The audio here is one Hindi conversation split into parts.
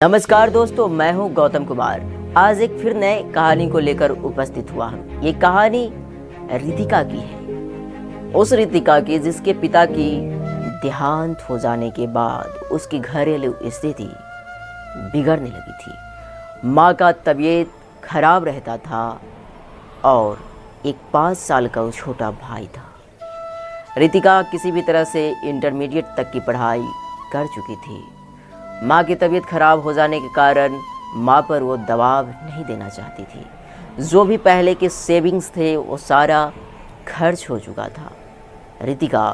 नमस्कार दोस्तों, मैं हूं गौतम कुमार। आज एक फिर नए कहानी को लेकर उपस्थित हुआ हूं। ये कहानी रितिका की है, उस रितिका की जिसके पिता की देहांत हो जाने के बाद उसकी घरेलू स्थिति बिगड़ने लगी थी। माँ का तबीयत खराब रहता था और एक 5 साल का छोटा भाई था। रितिका किसी भी तरह से इंटरमीडिएट तक की पढ़ाई कर चुकी थी। माँ की तबीयत खराब हो जाने के कारण माँ पर वो दबाव नहीं देना चाहती थी। जो भी पहले के सेविंग्स थे वो सारा खर्च हो चुका था। रितिका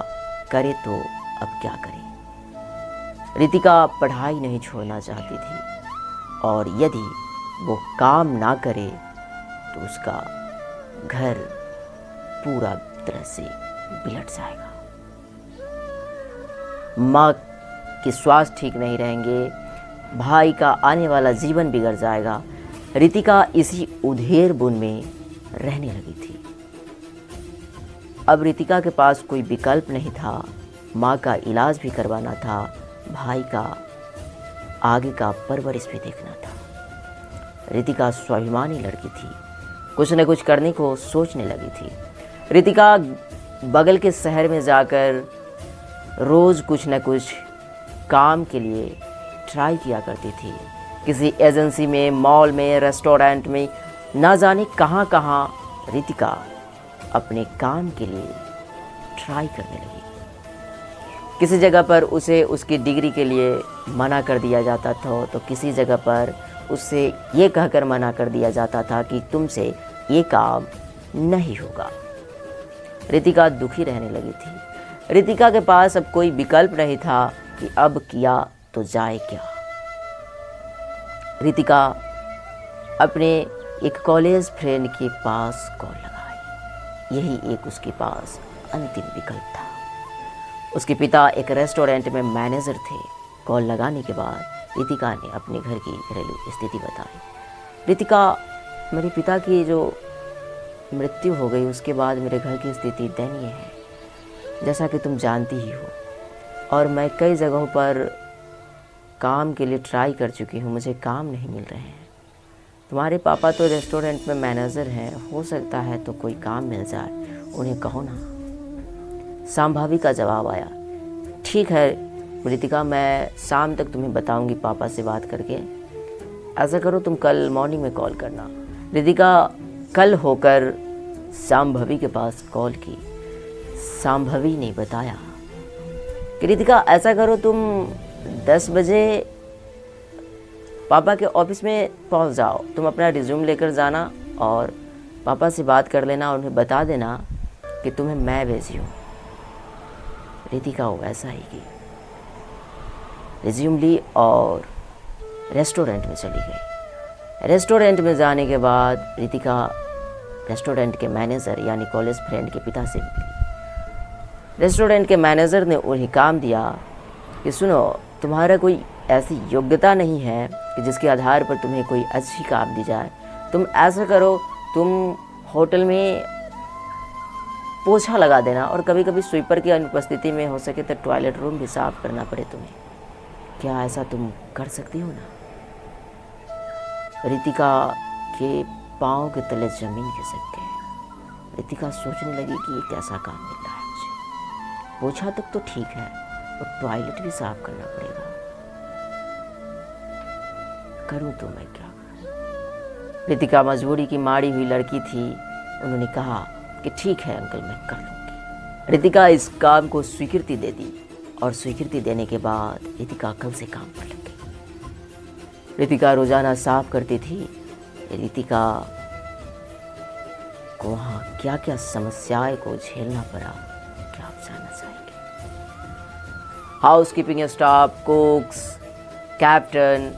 करे तो अब क्या करे। रितिका पढ़ाई नहीं छोड़ना चाहती थी और यदि वो काम ना करे तो उसका घर पूरा तरह से बिगड़ जाएगा। माँ कि स्वास्थ्य ठीक नहीं रहेंगे, भाई का आने वाला जीवन बिगड़ जाएगा। रितिका इसी उधेड़ बुन में रहने लगी थी। अब रितिका के पास कोई विकल्प नहीं था। माँ का इलाज भी करवाना था, भाई का आगे का परवरिश भी देखना था। रितिका स्वाभिमानी लड़की थी, कुछ न कुछ करने को सोचने लगी थी। रितिका बगल के शहर में जाकर रोज़ कुछ न कुछ काम के लिए ट्राई किया करती थी। किसी एजेंसी में, मॉल में, रेस्टोरेंट में, ना जाने कहाँ कहाँ रितिका अपने काम के लिए ट्राई करने लगी। किसी जगह पर उसे उसकी डिग्री के लिए मना कर दिया जाता था तो किसी जगह पर उससे ये कहकर मना कर दिया जाता था कि तुमसे ये काम नहीं होगा। रितिका दुखी रहने लगी थी। रितिका के पास अब कोई विकल्प नहीं था कि अब किया तो जाए क्या। रितिका अपने एक कॉलेज फ्रेंड के पास कॉल लगाई। यही एक उसके पास अंतिम विकल्प था। उसके पिता एक रेस्टोरेंट में मैनेजर थे। कॉल लगाने के बाद रितिका ने अपने घर की घरेलू स्थिति बताई। रितिका, मेरे पिता की जो मृत्यु हो गई उसके बाद मेरे घर की स्थिति दयनीय है, जैसा कि तुम जानती ही हो। और मैं कई जगहों पर काम के लिए ट्राई कर चुकी हूँ, मुझे काम नहीं मिल रहे हैं। तुम्हारे पापा तो रेस्टोरेंट में मैनेजर हैं, हो सकता है तो कोई काम मिल जाए, उन्हें कहो ना। संभावी का जवाब आया, ठीक है रितिका, मैं शाम तक तुम्हें बताऊंगी पापा से बात करके। ऐसा करो तुम कल मॉर्निंग में कॉल करना। रितिका कल होकर संभावी के पास कॉल की। संभावी ने बताया, रितिका ऐसा करो तुम 10 बजे पापा के ऑफिस में पहुंच जाओ। तुम अपना रिज्यूम लेकर जाना और पापा से बात कर लेना और उन्हें बता देना कि तुम्हें मैं भेजी हूँ। रितिका वैसा ही की, रिज्यूम ली और रेस्टोरेंट में चली गई। रेस्टोरेंट में जाने के बाद रितिका रेस्टोरेंट के मैनेजर यानी कॉलेज फ्रेंड के पिता से मिली। रेस्टोरेंट के मैनेजर ने उन्हें काम दिया कि सुनो, तुम्हारा कोई ऐसी योग्यता नहीं है कि जिसके आधार पर तुम्हें कोई अच्छी काम दी जाए। तुम ऐसा करो, तुम होटल में पोछा लगा देना और कभी कभी स्वीपर की अनुपस्थिति में हो सके तो टॉयलेट रूम भी साफ करना पड़े तुम्हें। क्या ऐसा तुम कर सकती हो ना? रितिका के पाँव के तले जमीन खिसक गई। रितिका सोचने लगी कि ये कैसा काम मिल रहा है मुझे। पोछा तक तो ठीक है और टॉयलेट भी साफ करना पड़ेगा। करूं तो मैं क्या करूं? रितिका मजबूरी की मारी हुई लड़की थी। उन्होंने कहा कि ठीक है अंकल, मैं कर लूंगी। रितिका इस काम को स्वीकृति दे दी और स्वीकृति देने के बाद रितिका कल से काम पर लग गई। रितिका रोजाना साफ करती थी। रितिका को वहाँ क्या क्या समस्याएं को झेलना पड़ा, क्या आप जानना चाहेंगे? Housekeeping staff, कुक्स, captain,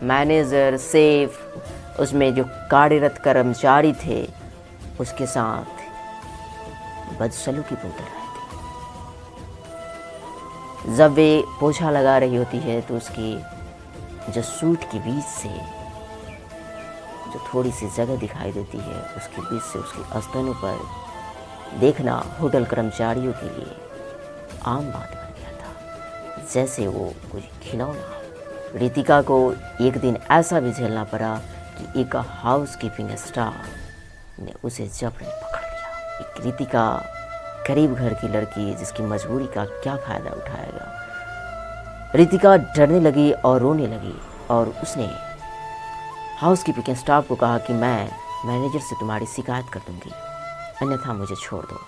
manager, safe, उसमें जो कार्यरत कर्मचारी थे उसके साथ बदसलूकी बोलते रहते। जब वे पोछा लगा रही होती है तो उसकी जो सूट के बीच से जो थोड़ी सी जगह दिखाई देती है उसके बीच से उसके स्तनों पर देखना होटल कर्मचारियों के लिए आम बात बन गया था, जैसे वो कोई खिलौना हो। रितिका को एक दिन ऐसा भी झेलना पड़ा कि एक हाउस कीपिंग स्टाफ ने उसे जबरन पकड़ लिया। एक रितिका गरीब घर की लड़की जिसकी मजबूरी का क्या फ़ायदा उठाएगा। रितिका डरने लगी और रोने लगी और उसने हाउस कीपिंग स्टाफ को कहा कि मैं मैनेजर से तुम्हारी शिकायत कर दूंगी, अन्यथा मुझे छोड़ दो।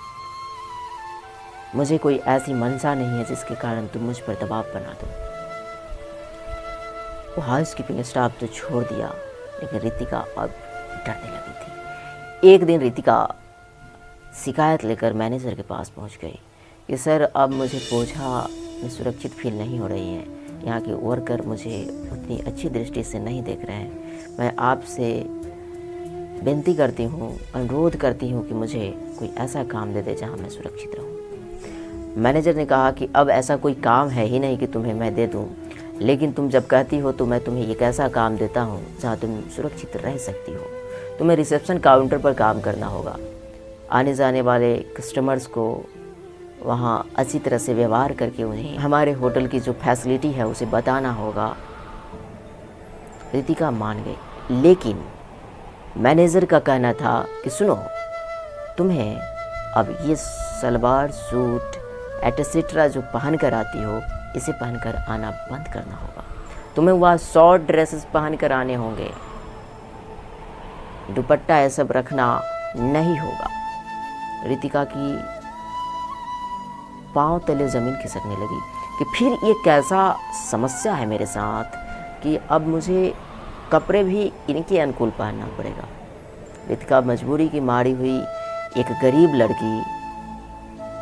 मुझे कोई ऐसी मंशा नहीं है जिसके कारण तुम मुझ पर दबाव बना दो। वो हाउस कीपिंग स्टाफ तो छोड़ दिया, लेकिन रितिका अब डरने लगी थी। एक दिन रितिका शिकायत लेकर मैनेजर के पास पहुंच गई कि सर, अब मुझे बोझा में सुरक्षित फील नहीं हो रही है। यहाँ के वर्कर मुझे उतनी अच्छी दृष्टि से नहीं देख रहे हैं। मैं आपसे विनती करती हूँ, अनुरोध करती हूँ कि मुझे कोई ऐसा काम दे दे जहाँ मैं सुरक्षित रहूँ। मैनेजर ने कहा कि अब ऐसा कोई काम है ही नहीं कि तुम्हें मैं दे दूँ, लेकिन तुम जब कहती हो तो मैं तुम्हें एक ऐसा काम देता हूँ जहाँ तुम सुरक्षित रह सकती हो। तुम्हें रिसेप्शन काउंटर पर काम करना होगा। आने जाने वाले कस्टमर्स को वहाँ अच्छी तरह से व्यवहार करके उन्हें हमारे होटल की जो फैसिलिटी है उसे बताना होगा। रितिका मान गई, लेकिन मैनेजर का कहना था कि सुनो, तुम्हें अब ये सलवार सूट एटसेट्रा जो पहन कर आती हो, इसे पहनकर आना बंद करना होगा। तुम्हें वह शॉर्ट ड्रेसेस पहन कर आने होंगे, दुपट्टा ये सब रखना नहीं होगा। रितिका की पांव तले ज़मीन खिसकने लगी कि फिर ये कैसा समस्या है मेरे साथ कि अब मुझे कपड़े भी इनके अनुकूल पहनना पड़ेगा। रितिका मजबूरी की मारी हुई एक गरीब लड़की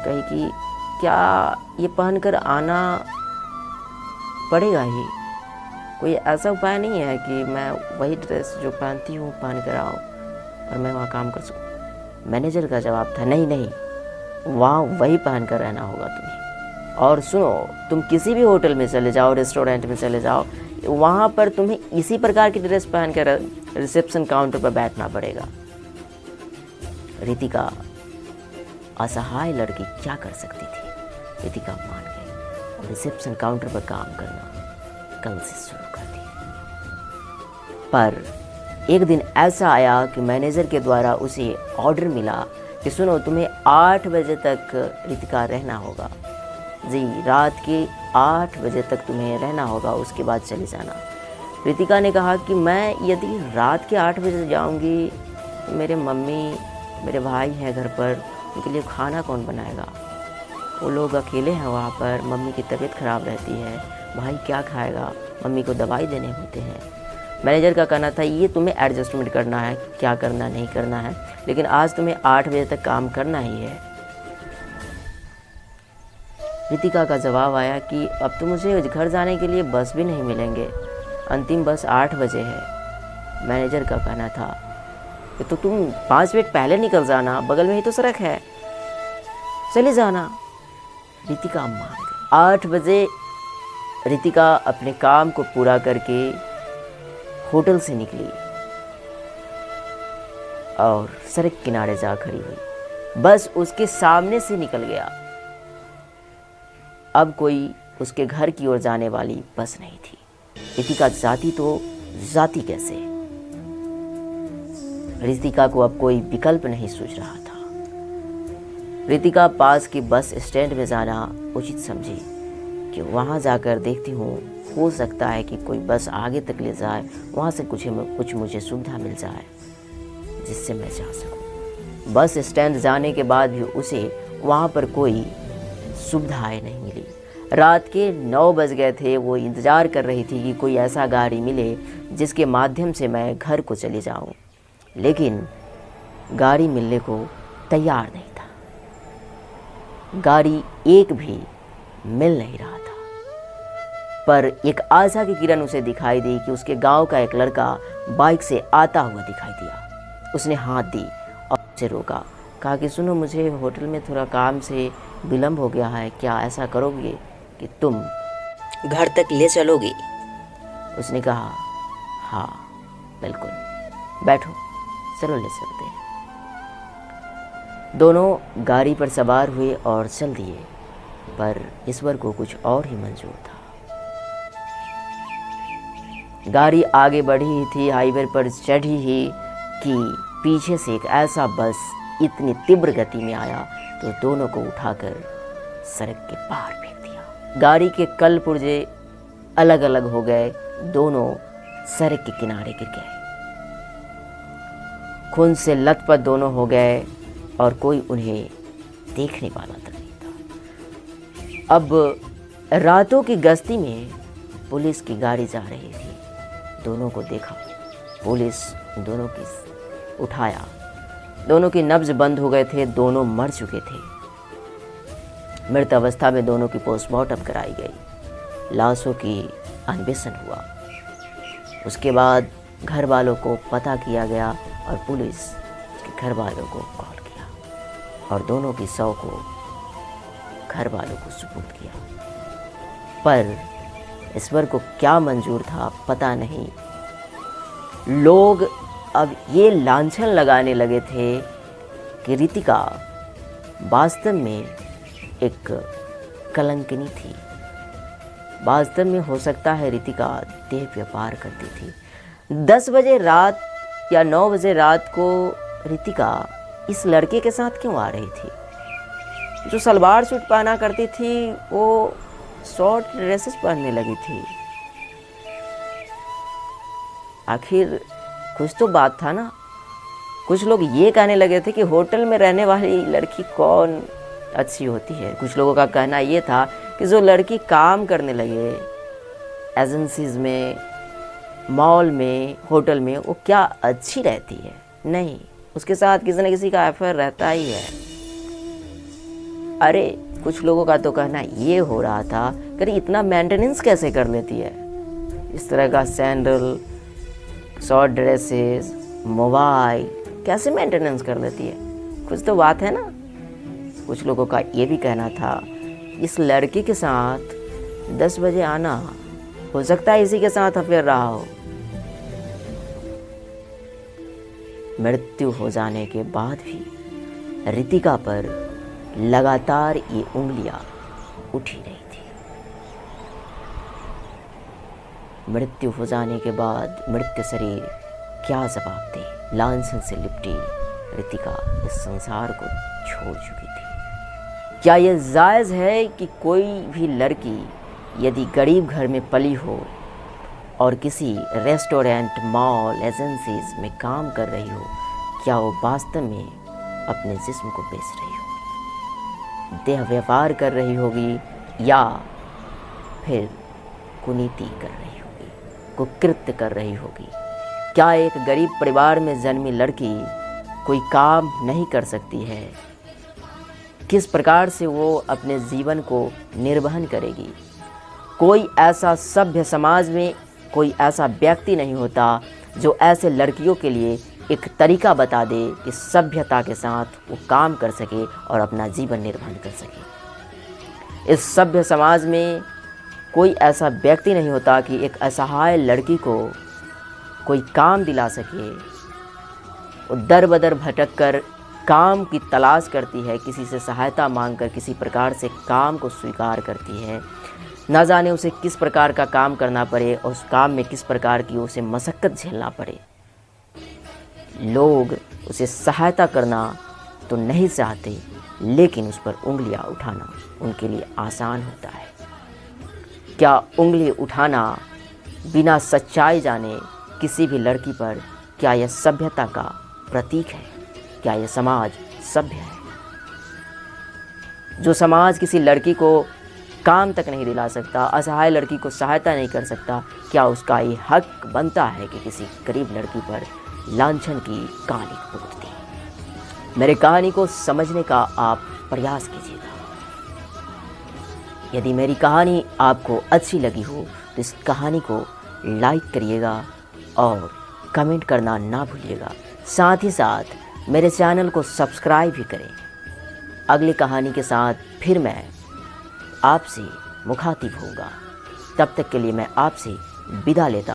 कही कि क्या ये पहनकर आना पड़ेगा ही? कोई ऐसा उपाय नहीं है कि मैं वही ड्रेस जो पहनती हूँ पहन कर आऊँ और मैं वहाँ काम कर सकूँ? मैनेजर का जवाब था, नहीं नहीं, वहाँ वही पहन कर रहना होगा तुम्हें। और सुनो, तुम किसी भी होटल में चले जाओ, रेस्टोरेंट में चले जाओ, वहाँ पर तुम्हें इसी प्रकार की ड्रेस पहन कर रिसेप्शन काउंटर पर बैठना पड़ेगा। रितिका असहाय लड़की क्या कर सकती थी? रितिका मान गई और रिसेप्शन काउंटर पर काम करना कल से शुरू कर दिया। पर एक दिन ऐसा आया कि मैनेजर के द्वारा उसे ऑर्डर मिला कि सुनो, तुम्हें 8 बजे तक रितिका रहना होगा। जी, रात के 8 बजे तक तुम्हें रहना होगा, उसके बाद चले जाना। रितिका ने कहा कि मैं यदि रात के 8 बजे जाऊंगी, मेरे मम्मी मेरे भाई हैं घर पर, उनके लिए खाना कौन बनाएगा? वो लोग अकेले हैं वहाँ पर, मम्मी की तबीयत ख़राब रहती है, भाई क्या खाएगा? मम्मी को दवाई देने होते हैं। मैनेजर का कहना था ये तुम्हें एडजस्टमेंट करना है, क्या करना नहीं करना है, लेकिन आज तुम्हें 8 बजे तक काम करना ही है। रितिका का जवाब आया कि अब तो मुझे घर जाने के लिए बस भी नहीं मिलेंगे, अंतिम बस 8 बजे है। मैनेजर का कहना था कि तो तुम 5 मिनट पहले निकल जाना, बगल में ही तो सड़क है, चले जाना। रितिका मान गई। 8 बजे रितिका अपने काम को पूरा करके होटल से निकली और सड़क किनारे जा खड़ी हुई। बस उसके सामने से निकल गया। अब कोई उसके घर की ओर जाने वाली बस नहीं थी। रितिका जाती तो जाती कैसे? रितिका को अब कोई विकल्प नहीं सूझ रहा था। रितिका पास की बस स्टैंड में जाना उचित समझी कि वहाँ जाकर देखती हूँ, हो सकता है कि कोई बस आगे तक ले जाए, वहाँ से कुछ मुझे सुविधा मिल जाए जिससे मैं जा सकूँ। बस स्टैंड जाने के बाद भी उसे वहाँ पर कोई सुविधाएं नहीं मिली। रात के 9 बज गए थे। वो इंतज़ार कर रही थी कि कोई ऐसा गाड़ी मिले जिसके माध्यम से मैं घर को चले जाऊँ, लेकिन गाड़ी मिलने को तैयार नहीं था। गाड़ी एक भी मिल नहीं रहा था। पर एक आशा की किरण उसे दिखाई दी कि उसके गांव का एक लड़का बाइक से आता हुआ दिखाई दिया। उसने हाथ दी और उसे रोका, कहा कि सुनो, मुझे होटल में थोड़ा काम से विलम्ब हो गया है, क्या ऐसा करोगे कि तुम घर तक ले चलोगे? उसने कहा हाँ बिल्कुल, बैठो, चलो ले चलते हैं। दोनों गाड़ी पर सवार हुए और चल दिए, पर ईश्वर को कुछ और ही मंजूर था। गाड़ी आगे बढ़ी ही थी, हाईवे पर चढ़ी ही कि पीछे से एक ऐसा बस इतनी तीव्र गति में आया तो दोनों को उठाकर सड़क के पार फेंक दिया। गाड़ी के कल पुर्जे अलग अलग हो गए, दोनों सड़क के किनारे गिर गए। खून से लथपथ दोनों हो गए और कोई उन्हें देखने वाला तक नहीं था। अब रातों की गश्ती में पुलिस की गाड़ी जा रही थी। दोनों को देखा, पुलिस दोनों की उठाया। दोनों की नब्ज बंद हो गए थे, दोनों मर चुके थे। मृत अवस्था में दोनों की पोस्टमार्टम कराई गई। लाशों की अन्वेषण हुआ। उसके बाद घर वालों को पता किया गया और पुलिस के घर वालों को कॉल किया और दोनों की शव को घर वालों को सुपुर्द किया। पर ईश्वर को क्या मंजूर था पता नहीं। लोग अब ये लांछन लगाने लगे थे कि रितिका वास्तव में एक कलंकिनी थी। वास्तव में हो सकता है रितिका देह व्यापार करती थी। 10 बजे रात या 9 बजे रात को रितिका इस लड़के के साथ क्यों आ रही थी? जो सलवार सूट पहना करती थी वो शॉर्ट ड्रेसेस पहनने लगी थी। आखिर कुछ तो बात था ना। कुछ लोग ये कहने लगे थे कि होटल में रहने वाली लड़की कौन अच्छी होती है। कुछ लोगों का कहना ये था कि जो लड़की काम करने लगे एजेंसीज में, मॉल में, होटल में, वो क्या अच्छी रहती है? नहीं, उसके साथ किसी न किसी का अफेयर रहता ही है। अरे कुछ लोगों का तो कहना ये हो रहा था कि इतना मेंटेनेंस कैसे कर लेती है? इस तरह का सैंडल, शॉर्ट ड्रेसेस, मोबाइल कैसे मेंटेनेंस कर लेती है? कुछ तो बात है ना। कुछ लोगों का ये भी कहना था इस लड़के के साथ 10 बजे आना, हो सकता है इसी के साथ अफेयर रहा हो। मृत्यु हो जाने के बाद भी रितिका पर लगातार ये उंगलियां उठी रही थी। मृत्यु हो जाने के बाद मृत्यु शरीर क्या जवाब दे? लांछन से लिपटी रितिका इस संसार को छोड़ चुकी थी। क्या यह जायज़ है कि कोई भी लड़की यदि गरीब घर में पली हो और किसी रेस्टोरेंट, मॉल, एजेंसीज में काम कर रही हो, क्या वो वास्तव में अपने जिस्म को बेच रही होगी, देह व्यापार कर रही होगी, या फिर कुनीति कर रही होगी, कुकृत्य कर रही होगी? क्या एक गरीब परिवार में जन्मी लड़की कोई काम नहीं कर सकती है? किस प्रकार से वो अपने जीवन को निर्वहन करेगी? कोई ऐसा सभ्य समाज में कोई ऐसा व्यक्ति नहीं होता जो ऐसे लड़कियों के लिए एक तरीका बता दे कि सभ्यता के साथ वो काम कर सके और अपना जीवन निर्वहन कर सके। इस सभ्य समाज में कोई ऐसा व्यक्ति नहीं होता कि एक असहाय लड़की को कोई काम दिला सके। वो दर बदर भटक कर काम की तलाश करती है, किसी से सहायता मांगकर किसी प्रकार से काम को स्वीकार करती है। ना जाने उसे किस प्रकार का काम करना पड़े और उस काम में किस प्रकार की उसे मशक्क़त झेलना पड़े। लोग उसे सहायता करना तो नहीं चाहते, लेकिन उस पर उंगलियां उठाना उनके लिए आसान होता है। क्या उंगली उठाना बिना सच्चाई जाने किसी भी लड़की पर, क्या यह सभ्यता का प्रतीक है? क्या यह समाज सभ्य है? जो समाज किसी लड़की को काम तक नहीं दिला सकता, असहाय लड़की को सहायता नहीं कर सकता, क्या उसका ये हक बनता है कि किसी गरीब लड़की पर लांछन की कहानी पोत दे? मेरे कहानी को समझने का आप प्रयास कीजिएगा। यदि मेरी कहानी आपको अच्छी लगी हो तो इस कहानी को लाइक करिएगा और कमेंट करना ना भूलिएगा। साथ ही साथ मेरे चैनल को सब्सक्राइब भी करें। अगली कहानी के साथ फिर मैं आपसे मुखातिब होऊंगा। तब तक के लिए मैं आपसे विदा लेता